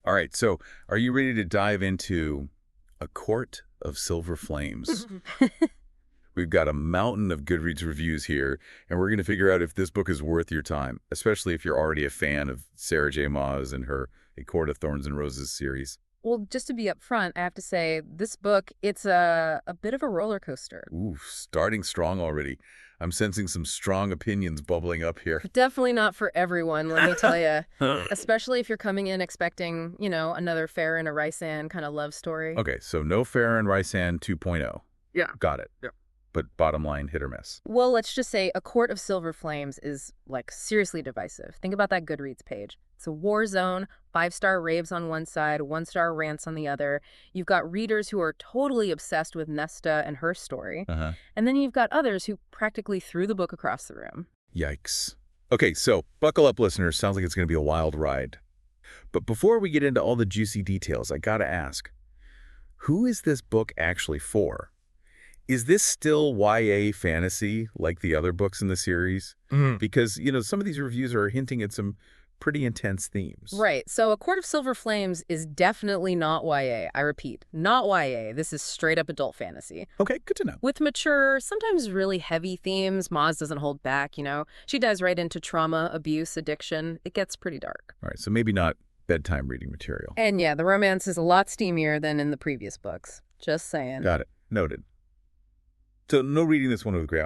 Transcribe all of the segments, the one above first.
All right, so are you ready to dive into A Court of Silver Flames? We've got a mountain of Goodreads reviews here, and we're going to figure out if this book is worth your time, especially if you're already a fan of Sarah J. Maas and her A Court of Thorns and Roses series. Well, just to be upfront, I have to say, this book, it's a bit of a roller coaster. Ooh, starting strong already. I'm sensing some strong opinions bubbling up here. Definitely not for everyone, let me tell you. Especially if you're coming in expecting, another Farron and Rysand kind of love story. Okay, so no Farron Rysand 2.0. Yeah. Got it. Yeah. But bottom line, hit or miss. Well, let's just say A Court of Silver Flames is, seriously divisive. Think about that Goodreads page. It's a war zone, 5-star raves on one side, 1-star rants on the other. You've got readers who are totally obsessed with Nesta and her story. And then you've got others who practically threw the book across the room. Yikes. Okay, so buckle up, listeners. Sounds like it's going to be a wild ride. But before we get into all the juicy details, I gotta ask, who is this book actually for? Is this still YA fantasy like the other books in the series? Because, some of these reviews are hinting at some pretty intense themes. Right. So A Court of Silver Flames is definitely not YA. I repeat, not YA. This is straight up adult fantasy. Okay, good to know. With mature, sometimes really heavy themes, Maas doesn't hold back, She dives right into trauma, abuse, addiction. It gets pretty dark. All right, so maybe not bedtime reading material. And yeah, the romance is a lot steamier than in the previous books. Just saying. Got it. Noted. So no reading this one with Grey.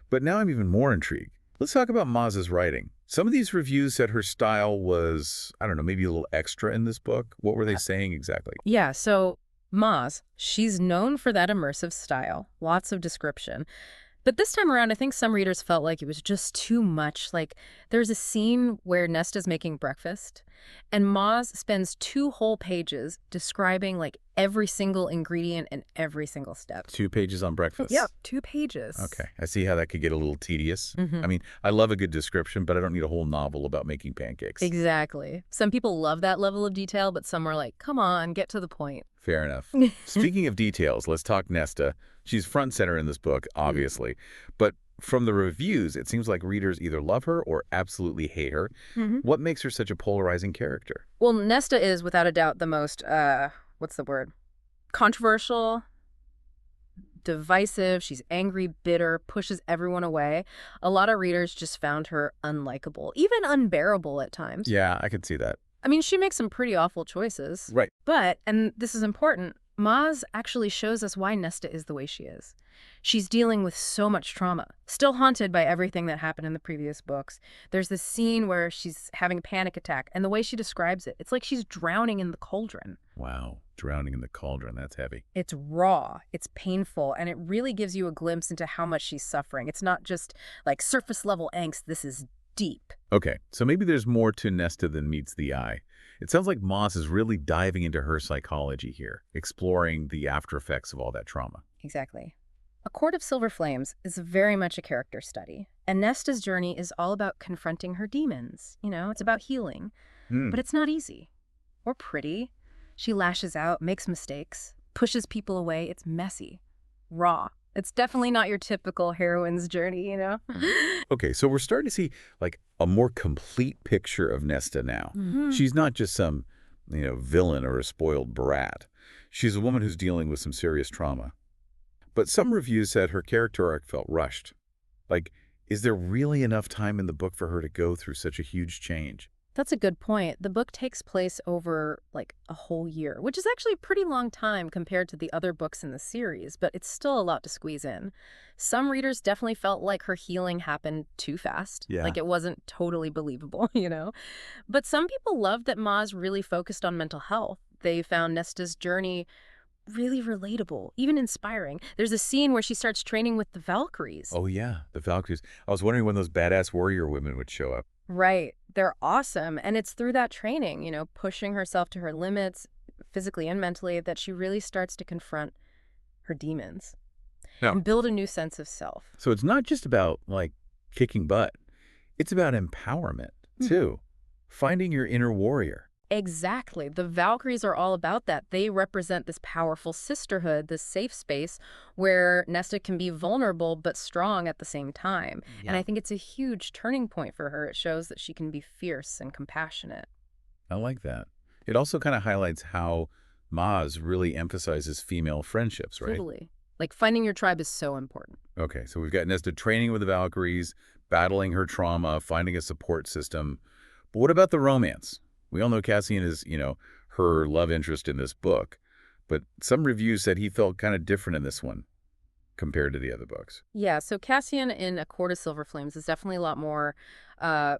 But now I'm even more intrigued. Let's talk about Maas's writing. Some of these reviews said her style was, I don't know, maybe a little extra in this book. What were they saying exactly? Yeah, so Maas, she's known for that immersive style. Lots of description. But this time around, I think some readers felt like it was just too much. There's a scene where Nesta's making breakfast, and Maas spends 2 whole pages describing, every single ingredient and every single step. 2 pages on breakfast? Yep, 2 pages. Okay, I see how that could get a little tedious. I mean, I love a good description, but I don't need a whole novel about making pancakes. Exactly. Some people love that level of detail, but some are like, come on, get to the point. Fair enough. Speaking of details, let's talk Nesta. She's front center in this book, obviously. But from the reviews, it seems like readers either love her or absolutely hate her. What makes her such a polarizing character? Well, Nesta is, without a doubt, the most, what's the word? Controversial, divisive. She's angry, bitter, pushes everyone away. A lot of readers just found her unlikable, even unbearable at times. Yeah, I could see that. I mean, she makes some pretty awful choices. Right. But, and this is important, Maas actually shows us why Nesta is the way she is. She's dealing with so much trauma, still haunted by everything that happened in the previous books. There's this scene where she's having a panic attack, and the way she describes it, it's like she's drowning in the cauldron. Wow, drowning in the cauldron, that's heavy. It's raw, it's painful, and it really gives you a glimpse into how much she's suffering. It's not just surface level angst, this is deep. Okay, so maybe there's more to Nesta than meets the eye. It sounds like Maas is really diving into her psychology here, exploring the after effects of all that trauma. Exactly. A Court of Silver Flames is very much a character study, and Nesta's journey is all about confronting her demons. It's about healing, but it's not easy or pretty. She lashes out, makes mistakes, pushes people away. It's messy, raw. It's definitely not your typical heroine's journey, Okay, so we're starting to see a more complete picture of Nesta now. She's not just some, villain or a spoiled brat. She's a woman who's dealing with some serious trauma. But some reviews said her character arc felt rushed. Is there really enough time in the book for her to go through such a huge change? That's a good point. The book takes place over, a whole year, which is actually a pretty long time compared to the other books in the series, but it's still a lot to squeeze in. Some readers definitely felt like her healing happened too fast. Yeah. It wasn't totally believable, But some people loved that Maas really focused on mental health. They found Nesta's journey really relatable, even inspiring. There's a scene where she starts training with the Valkyries. Oh, yeah, the Valkyries. I was wondering when those badass warrior women would show up. Right. They're awesome. And it's through that training, pushing herself to her limits, physically and mentally, that she really starts to confront her demons and build a new sense of self. So it's not just about, kicking butt. It's about empowerment, too. Finding your inner warrior. Exactly. The Valkyries are all about that. They represent this powerful sisterhood, this safe space where Nesta can be vulnerable but strong at the same time. Yeah. And I think it's a huge turning point for her. It shows that she can be fierce and compassionate. I like that. It also kind of highlights how Maas really emphasizes female friendships, right? Totally. Like, finding your tribe is so important. Okay, so we've got Nesta training with the Valkyries, battling her trauma, finding a support system. But what about the romance? We all know Cassian is, her love interest in this book. But some reviews said he felt kind of different in this one compared to the other books. Yeah, so Cassian in A Court of Silver Flames is definitely a lot more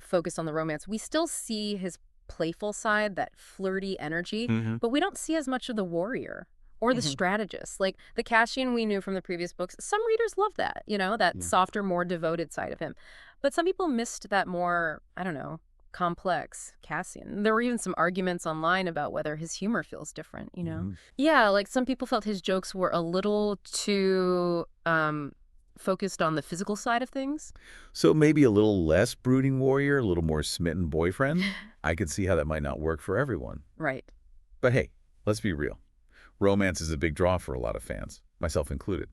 focused on the romance. We still see his playful side, that flirty energy, but we don't see as much of the warrior or the strategist. Like the Cassian we knew from the previous books, some readers love that, that softer, more devoted side of him. But some people missed that more, I don't know, complex Cassian. There were even some arguments online about whether his humor feels different. Yeah, like some people felt his jokes were a little too focused on the physical side of things. So maybe a little less brooding warrior, a little more smitten boyfriend. I could see how that might not work for everyone. Right. But hey, let's be real. Romance is a big draw for a lot of fans, myself included.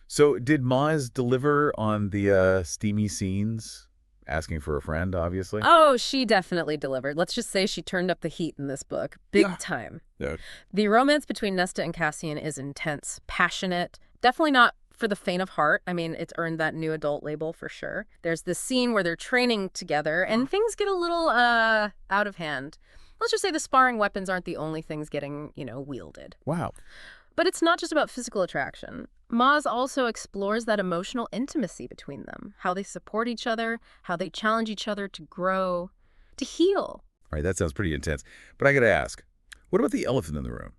So did Maas deliver on the steamy scenes? Asking for a friend, obviously. Oh, she definitely delivered. Let's just say she turned up the heat in this book. Big time. Yeah. The romance between Nesta and Cassian is intense, passionate, definitely not for the faint of heart. I mean, it's earned that new adult label for sure. There's this scene where they're training together and things get a little out of hand. Let's just say the sparring weapons aren't the only things getting, wielded. Wow. But it's not just about physical attraction. Maas also explores that emotional intimacy between them, how they support each other, how they challenge each other to grow, to heal. All right, that sounds pretty intense. But I got to ask, what about the elephant in the room?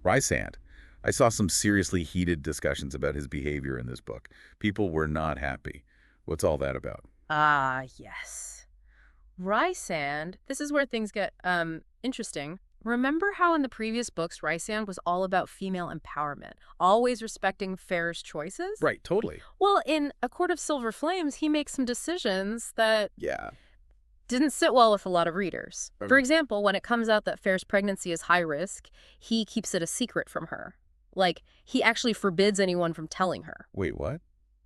Rysand. I saw some seriously heated discussions about his behavior in this book. People were not happy. What's all that about? Ah, yes. Rysand, this is where things get interesting. Remember how in the previous books, Rysand was all about female empowerment, always respecting Fair's choices? Right, totally. Well, in A Court of Silver Flames, he makes some decisions that Yeah. didn't sit well with a lot of readers. For example, when it comes out that Fair's pregnancy is high risk, he keeps it a secret from her. Like, he actually forbids anyone from telling her. Wait, what?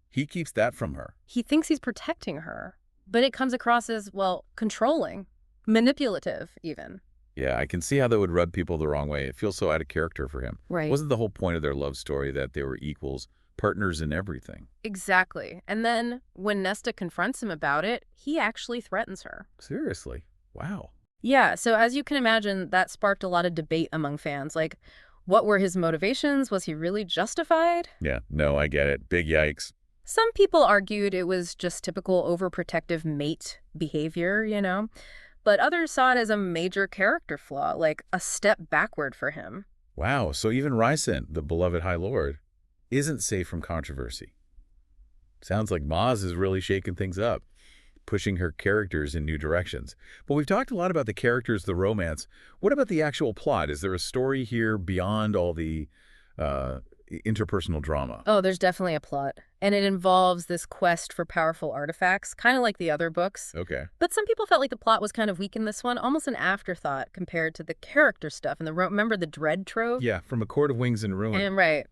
He keeps that from her? He thinks he's protecting her, but it comes across as, well, controlling, manipulative even. Yeah, I can see how that would rub people the wrong way. It feels so out of character for him. Right. Wasn't the whole point of their love story that they were equals, partners in everything? Exactly. And then when Nesta confronts him about it, he actually threatens her. Seriously? Wow. Yeah, so as you can imagine, that sparked a lot of debate among fans. Like, what were his motivations? Was he really justified? Yeah, no, I get it. Big yikes. Some people argued it was just typical overprotective mate behavior. But others saw it as a major character flaw, like a step backward for him. Wow, so even Rysand, the beloved High Lord, isn't safe from controversy. Sounds like Maas is really shaking things up, pushing her characters in new directions. But we've talked a lot about the characters, the romance. What about the actual plot? Is there a story here beyond all the interpersonal drama? Oh, there's definitely a plot. And it involves this quest for powerful artifacts, kind of like the other books. Okay. But some people felt like the plot was kind of weak in this one, almost an afterthought compared to the character stuff. And remember the Dread Trove? Yeah, from A Court of Wings and Ruin. And right.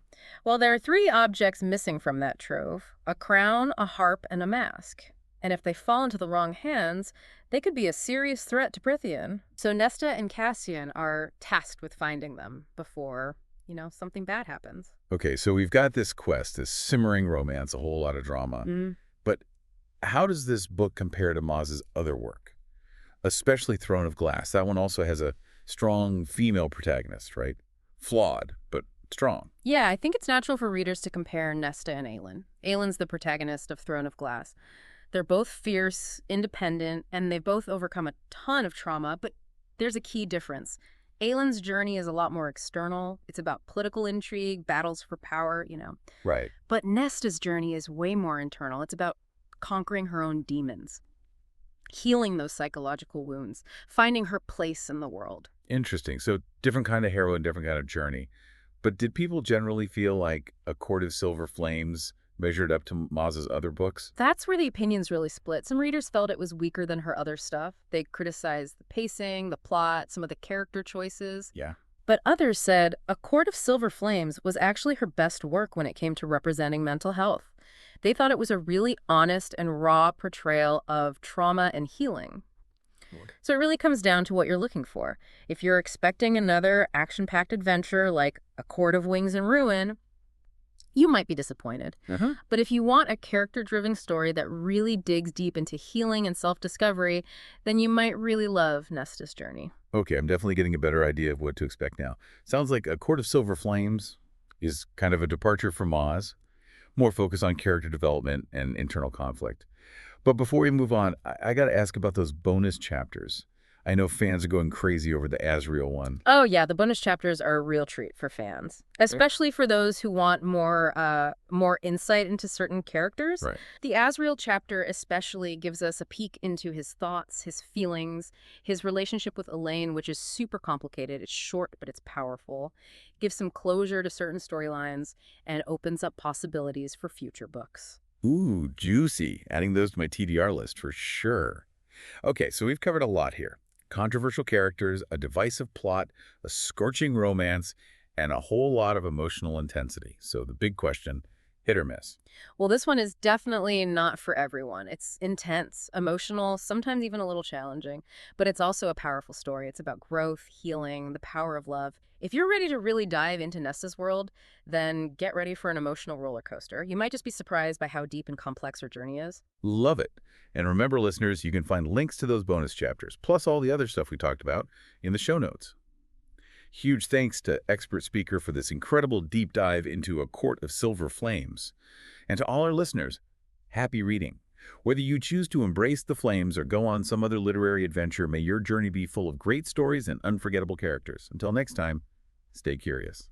Well, there are 3 objects missing from that trove: a crown, a harp, and a mask. And if they fall into the wrong hands, they could be a serious threat to Prithian. So Nesta and Cassian are tasked with finding them before, something bad happens. Okay, so we've got this quest, this simmering romance, a whole lot of drama. But how does this book compare to Maas's other work? Especially Throne of Glass. That one also has a strong female protagonist, right? Flawed, but strong. Yeah, I think it's natural for readers to compare Nesta and Aelin. Aelin's the protagonist of Throne of Glass. They're both fierce, independent, and they've both overcome a ton of trauma, but there's a key difference. Aelin's journey is a lot more external. It's about political intrigue, battles for power, Right. But Nesta's journey is way more internal. It's about conquering her own demons, healing those psychological wounds, finding her place in the world. Interesting. So different kind of heroine, different kind of journey. But did people generally feel like A Court of Silver Flames measured up to Maas's other books? That's where the opinions really split. Some readers felt it was weaker than her other stuff. They criticized the pacing, the plot, some of the character choices. Yeah. But others said A Court of Silver Flames was actually her best work when it came to representing mental health. They thought it was a really honest and raw portrayal of trauma and healing. So it really comes down to what you're looking for. If you're expecting another action-packed adventure like A Court of Wings and Ruin, you might be disappointed. But if you want a character-driven story that really digs deep into healing and self-discovery, then you might really love Nesta's journey. Okay, I'm definitely getting a better idea of what to expect now. Sounds like A Court of Silver Flames is kind of a departure from Maas, more focus on character development and internal conflict. But before we move on, I got to ask about those bonus chapters. I know fans are going crazy over the Asriel one. Oh yeah, the bonus chapters are a real treat for fans, especially for those who want more insight into certain characters. Right. The Asriel chapter especially gives us a peek into his thoughts, his feelings, his relationship with Elaine, which is super complicated. It's short, but it's powerful. Gives some closure to certain storylines and opens up possibilities for future books. Ooh, juicy. Adding those to my TDR list for sure. Okay, so we've covered a lot here. Controversial characters, a divisive plot, a scorching romance, and a whole lot of emotional intensity. So the big question, hit or miss? Well, this one is definitely not for everyone. It's intense, emotional, sometimes even a little challenging, but it's also a powerful story. It's about growth, healing, the power of love. If you're ready to really dive into Nesta's world, then get ready for an emotional roller coaster. You might just be surprised by how deep and complex her journey is. Love it. And remember, listeners, you can find links to those bonus chapters, plus all the other stuff we talked about, in the show notes. Huge thanks to expert speaker for this incredible deep dive into A Court of Silver Flames. And to all our listeners, happy reading. Whether you choose to embrace the flames or go on some other literary adventure, may your journey be full of great stories and unforgettable characters. Until next time, stay curious.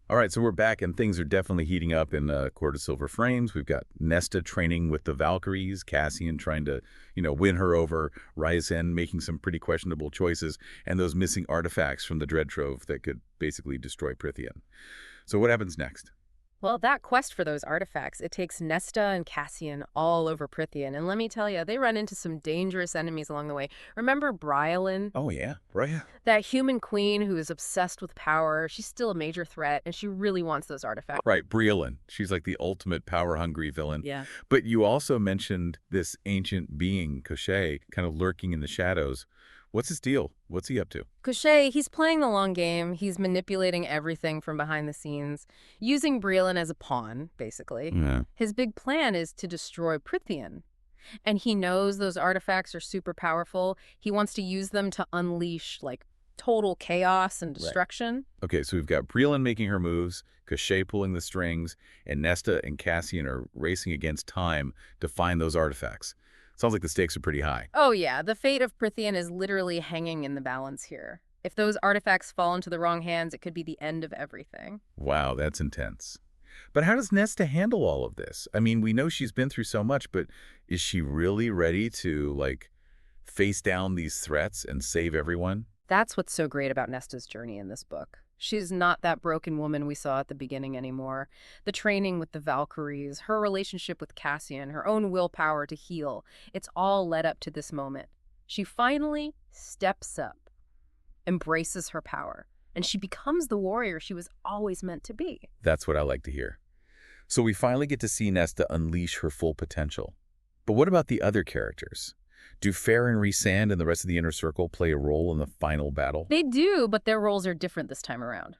All right, so we're back, and things are definitely heating up in Court of Silver Flames. We've got Nesta training with the Valkyries, Cassian trying to, win her over, Ryzen making some pretty questionable choices, and those missing artifacts from the Dread Trove that could basically destroy Prythian. So what happens next? Well, that quest for those artifacts, it takes Nesta and Cassian all over Prythian. And let me tell you, they run into some dangerous enemies along the way. Remember Bryolin? Oh, yeah. Right. That human queen who is obsessed with power. She's still a major threat, and she really wants those artifacts. Right, Bryolin. She's like the ultimate power-hungry villain. Yeah. But you also mentioned this ancient being, Cochet, kind of lurking in the shadows. What's his deal? What's he up to? Cochet, he's playing the long game. He's manipulating everything from behind the scenes, using Bryolin as a pawn, basically. Yeah. His big plan is to destroy Prythian. And he knows those artifacts are super powerful. He wants to use them to unleash, total chaos and destruction. Right. Okay, so we've got Bryolin making her moves, Cochet pulling the strings, and Nesta and Cassian are racing against time to find those artifacts. Sounds like the stakes are pretty high. Oh yeah, the fate of Prythian is literally hanging in the balance here. If those artifacts fall into the wrong hands, it could be the end of everything. Wow, that's intense. But how does Nesta handle all of this? I mean, we know she's been through so much, but is she really ready to, face down these threats and save everyone? That's what's so great about Nesta's journey in this book. She's not that broken woman we saw at the beginning anymore. The training with the Valkyries, her relationship with Cassian, her own willpower to heal, it's all led up to this moment. She finally steps up, embraces her power, and she becomes the warrior she was always meant to be. That's what I like to hear. So we finally get to see Nesta unleash her full potential. But what about the other characters? Do Fair and Rhysand and the rest of the Inner Circle play a role in the final battle? They do, but their roles are different this time around.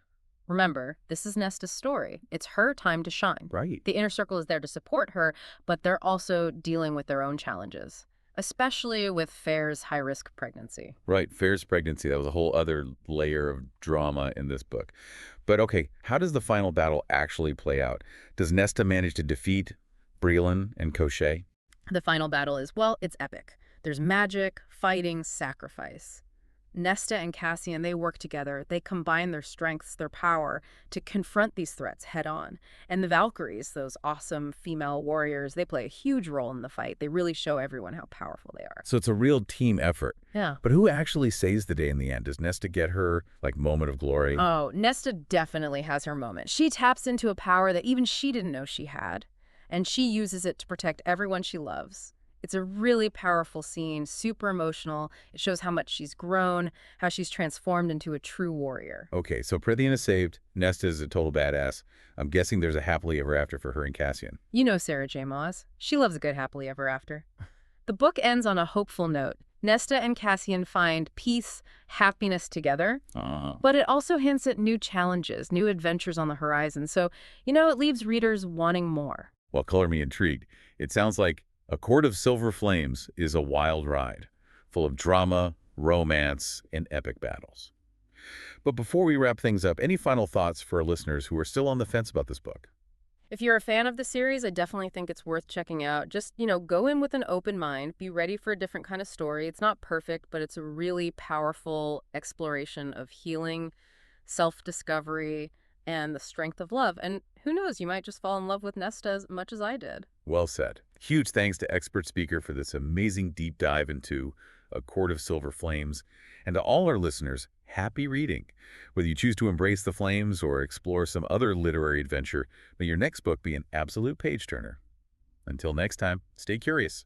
Remember, this is Nesta's story. It's her time to shine. Right. The Inner Circle is there to support her, but they're also dealing with their own challenges, especially with Fair's high-risk pregnancy. Right, Fair's pregnancy. That was a whole other layer of drama in this book. But okay, how does the final battle actually play out? Does Nesta manage to defeat Bryolin and Cochet? The final battle is, it's epic. There's magic, fighting, sacrifice. Nesta and Cassian, they work together. They combine their strengths, their power, to confront these threats head on. And the Valkyries, those awesome female warriors, they play a huge role in the fight. They really show everyone how powerful they are. So it's a real team effort. Yeah. But who actually saves the day in the end? Does Nesta get her, moment of glory? Oh, Nesta definitely has her moment. She taps into a power that even she didn't know she had, and she uses it to protect everyone she loves. It's a really powerful scene, super emotional. It shows how much she's grown, how she's transformed into a true warrior. Okay, so Prythian is saved. Nesta is a total badass. I'm guessing there's a happily ever after for her and Cassian. You know Sarah J. Maas. She loves a good happily ever after. The book ends on a hopeful note. Nesta and Cassian find peace, happiness together, Uh, but it also hints at new challenges, new adventures on the horizon. So, it leaves readers wanting more. well, color me intrigued. It sounds like A Court of Silver Flames is a wild ride, full of drama, romance, and epic battles. But before we wrap things up, any final thoughts for our listeners who are still on the fence about this book? If you're a fan of the series, I definitely think it's worth checking out. Just, go in with an open mind, be ready for a different kind of story. It's not perfect, but it's a really powerful exploration of healing, self-discovery, and the strength of love. And who knows, you might just fall in love with Nesta as much as I did. Well said. Huge thanks to expert speaker for this amazing deep dive into A Court of Silver Flames. And to all our listeners, happy reading. Whether you choose to embrace the flames or explore some other literary adventure, may your next book be an absolute page-turner. Until next time, stay curious.